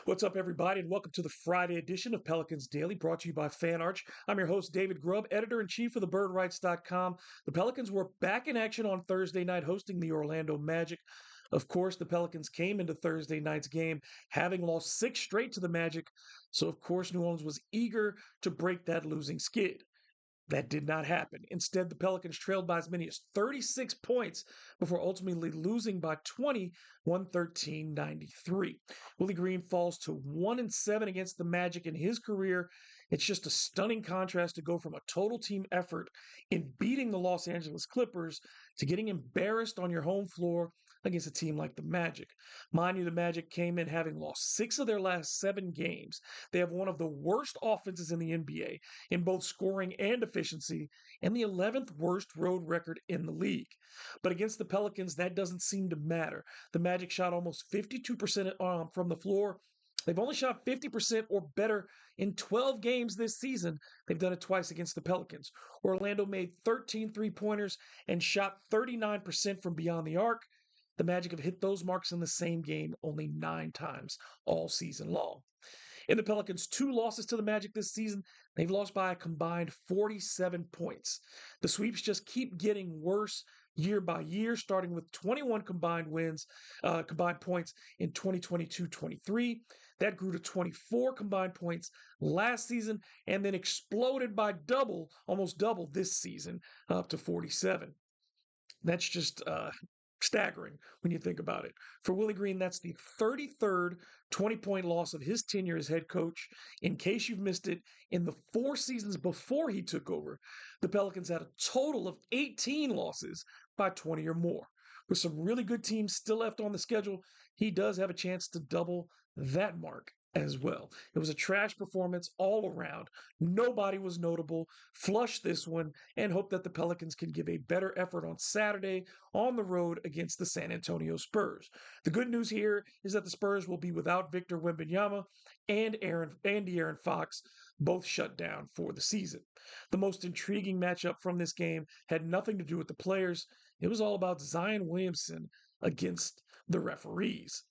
What's up, everybody, and welcome to the Friday edition of Pelicans Daily, brought to you by FanArch. I'm your host, David Grubb, editor-in-chief of thebirdrights.com. The Pelicans were back in action on Thursday night, hosting the Orlando Magic. Of course, the Pelicans came into Thursday night's game having lost six straight to the Magic, so of course New Orleans was eager to break that losing skid. That did not happen. Instead, the Pelicans trailed by as many as 36 points before ultimately losing by 20, 113-93. Willie Green falls to 1-7 against the Magic in his career. It's just a stunning contrast to go from a total team effort in beating the Los Angeles Clippers to getting embarrassed on your home floor against a team like the Magic. Mind you, the Magic came in having lost six of their last seven games. They have one of the worst offenses in the NBA in both scoring and efficiency, and the 11th worst road record in the league. But against the Pelicans, that doesn't seem to matter. The Magic shot almost 52% from the floor. They've only shot 50% or better in 12 games this season. They've done it twice against the Pelicans. Orlando made 13 three-pointers and shot 39% from beyond the arc. The Magic have hit those marks in the same game only 9 times all season long. In the Pelicans' two losses to the Magic this season, they've lost by a combined 47 points. The sweeps just keep getting worse year by year, starting with 21 combined points in 2022-23. That grew to 24 combined points last season, and then exploded by almost double this season, up to 47. That's just staggering when you think about it. For Willie Green, that's the 33rd 20-point loss of his tenure as head coach. In case you've missed it, in the 4 seasons before he took over, the Pelicans had a total of 18 losses by 20 or more. With some really good teams still left on the schedule, he does have a chance to double that mark as well. It was a trash performance all around. Nobody was notable. Flush this one and hope that the Pelicans can give a better effort on Saturday on the road against the San Antonio Spurs. The good news here is that the Spurs will be without Victor Wembanyama and De'Aaron Fox, both shut down for the season. The most intriguing matchup from this game had nothing to do with the players. It was all about Zion Williamson against the referees.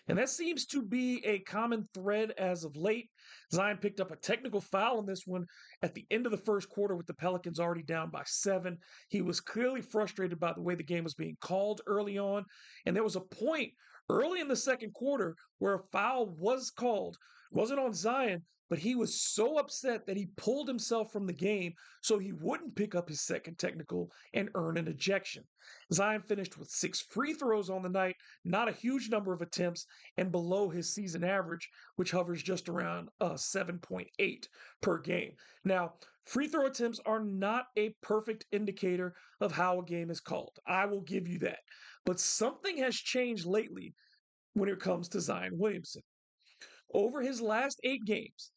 And that seems to be a common thread as of late. Zion picked up a technical foul in this one at the end of the first quarter with the Pelicans already down by 7. He was clearly frustrated by the way the game was being called early on. And there was a point early in the second quarter where a foul was called. It wasn't on Zion, but he was so upset that he pulled himself from the game so he wouldn't pick up his second technical and earn an ejection. Zion finished with 6 free throws on the night, not a huge number of attempts, and below his season average, which hovers just around 7.8 per game. Now, free throw attempts are not a perfect indicator of how a game is called. I will give you that. But something has changed lately when it comes to Zion Williamson. Over his last 8 games,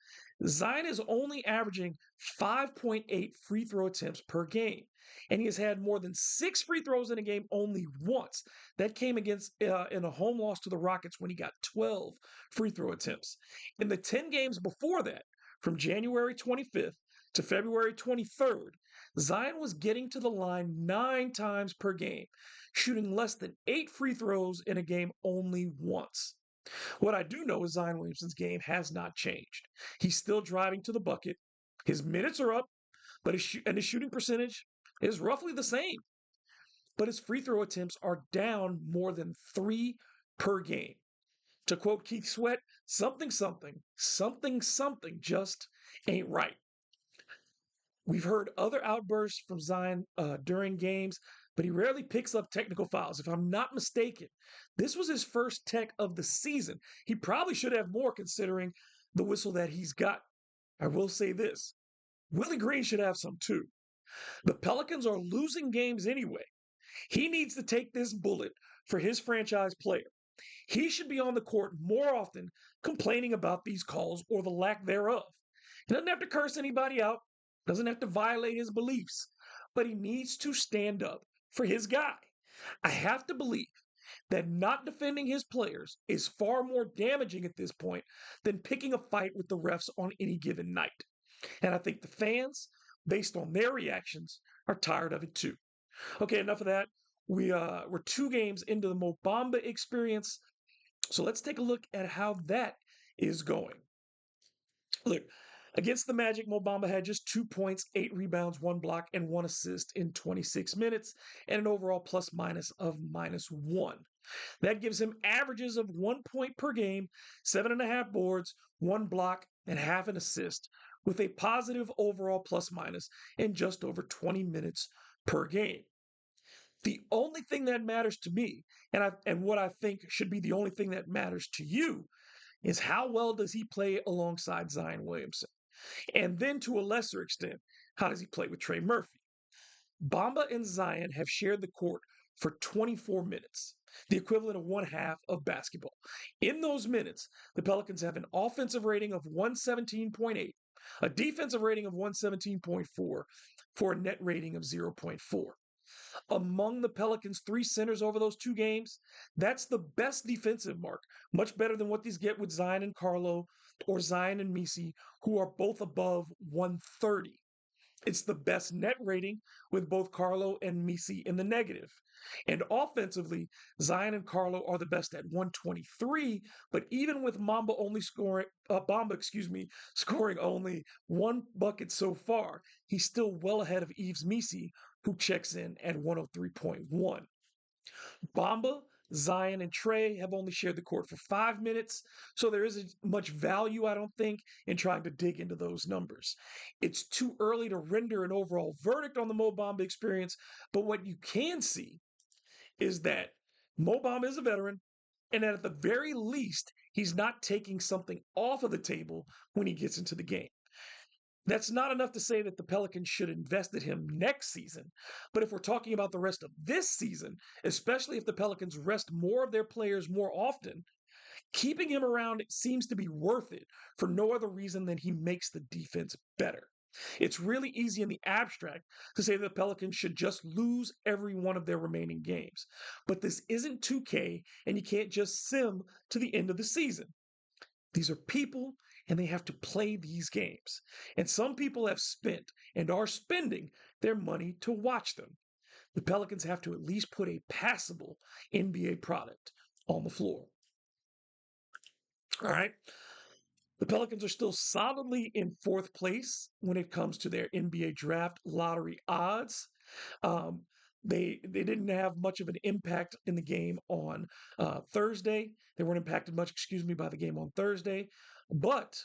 Zion is only averaging 5.8 free throw attempts per game. And he has had more than 6 free throws in a game only once. That came against in a home loss to the Rockets when he got 12 free throw attempts. In the 10 games before that, from January 25th to February 23rd, Zion was getting to the line 9 times per game, shooting less than 8 free throws in a game only once. What I do know is Zion Williamson's game has not changed. He's still driving to the bucket. His minutes are up, but his shooting percentage is roughly the same. But his free throw attempts are down more than 3 per game. To quote Keith Sweat, something just ain't right. We've heard other outbursts from Zion during games, but he rarely picks up technical fouls. If I'm not mistaken, this was his first tech of the season. He probably should have more considering the whistle that he's got. I will say this, Willie Green should have some too. The Pelicans are losing games anyway. He needs to take this bullet for his franchise player. He should be on the court more often complaining about these calls or the lack thereof. He doesn't have to curse anybody out, doesn't have to violate his beliefs, but he needs to stand up for his guy. I have to believe that not defending his players is far more damaging at this point than picking a fight with the refs on any given night. And I think the fans, based on their reactions, are tired of it too. Okay, enough of that. We're 2 games into the Mo Bamba experience. So let's take a look at how that is going. Look, against the Magic, Mo Bamba had just 2 points, 8 rebounds, 1 block, and 1 assist in 26 minutes, and an overall plus minus of -1. That gives him averages of 1 point per game, 7.5 boards, 1 block, and half an assist, with a positive overall plus minus in just over 20 minutes per game. The only thing that matters to me, and what I think should be the only thing that matters to you, is how well does he play alongside Zion Williamson? And then to a lesser extent, how does he play with Trey Murphy? Bamba and Zion have shared the court for 24 minutes, the equivalent of one half of basketball. In those minutes, the Pelicans have an offensive rating of 117.8, a defensive rating of 117.4, for a net rating of 0.4. Among the Pelicans' three centers over those two games, that's the best defensive mark, much better than what these get with Zion and Carlo or Zion and Misi, who are both above 130. It's the best net rating with both Carlo and Misi in the negative. And offensively, Zion and Carlo are the best at 123, but even with Bamba, scoring only 1 bucket so far, he's still well ahead of Yves Misi, who checks in at 103.1. Bamba, Zion, and Trey have only shared the court for 5 minutes, so there isn't much value, I don't think, in trying to dig into those numbers. It's too early to render an overall verdict on the Mo Bamba experience, but what you can see is that Mo Bamba is a veteran, and that at the very least, he's not taking something off of the table when he gets into the game. That's not enough to say that the Pelicans should invest in him next season. But if we're talking about the rest of this season, especially if the Pelicans rest more of their players more often, keeping him around seems to be worth it for no other reason than he makes the defense better. It's really easy in the abstract to say that the Pelicans should just lose every one of their remaining games. But this isn't 2K, and you can't just sim to the end of the season. These are people, and they have to play these games. And some people have spent and are spending their money to watch them. The Pelicans have to at least put a passable NBA product on the floor. All right. The Pelicans are still solidly in fourth place when it comes to their NBA draft lottery odds. Um, they didn't have much of an impact in the game on Thursday. They weren't impacted much, by the game on Thursday. But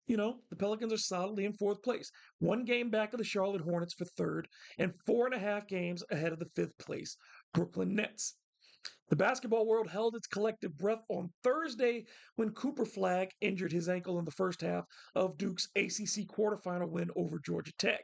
the Pelicans are solidly in fourth place, 1 game back of the Charlotte Hornets for third, and 4.5 games ahead of the fifth place Brooklyn Nets. The basketball world held its collective breath on Thursday when Cooper Flagg injured his ankle in the first half of Duke's ACC quarterfinal win over Georgia Tech.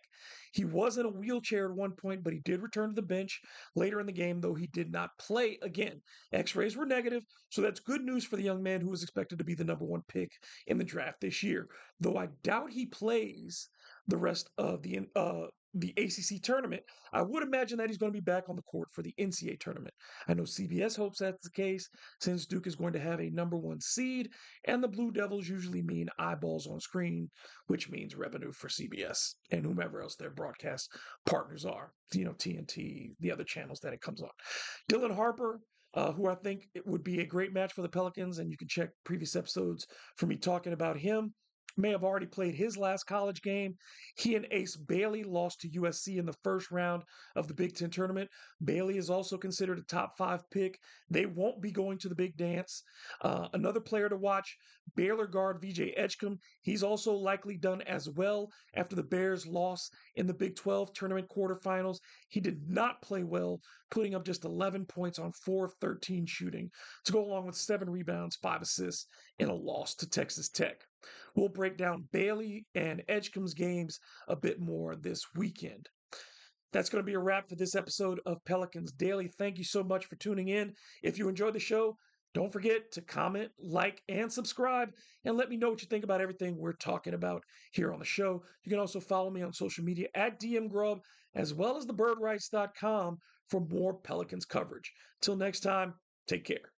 He was in a wheelchair at one point, but he did return to the bench later in the game, though he did not play again. X-rays were negative, so that's good news for the young man who was expected to be the number one pick in the draft this year, though I doubt he plays the rest of the ACC tournament. I would imagine that he's going to be back on the court for the NCAA tournament. I know CBS hopes that's the case since Duke is going to have a number one seed, and the Blue Devils usually mean eyeballs on screen, which means revenue for CBS and whomever else their broadcast partners are. TNT, the other channels that it comes on. Dylan Harper, who I think it would be a great match for the Pelicans, and you can check previous episodes for me talking about him, may have already played his last college game. He and Ace Bailey lost to USC in the first round of the Big Ten tournament. Bailey is also considered a top 5 pick. They won't be going to the big dance. Another player to watch, Baylor guard VJ Edgecombe. He's also likely done as well after the Bears' loss in the Big 12 tournament quarterfinals. He did not play well, putting up just 11 points on 4 of 13 shooting to go along with 7 rebounds, 5 assists in a loss to Texas Tech. We'll break down Bailey and Edgecombe's games a bit more this weekend. That's going to be a wrap for this episode of Pelicans Daily. Thank you so much for tuning in. If you enjoyed the show, don't forget to comment, like, and subscribe, and let me know what you think about everything we're talking about here on the show. You can also follow me on social media at DM Grubb, as well as thebirdrights.com for more Pelicans coverage. Till next time, take care.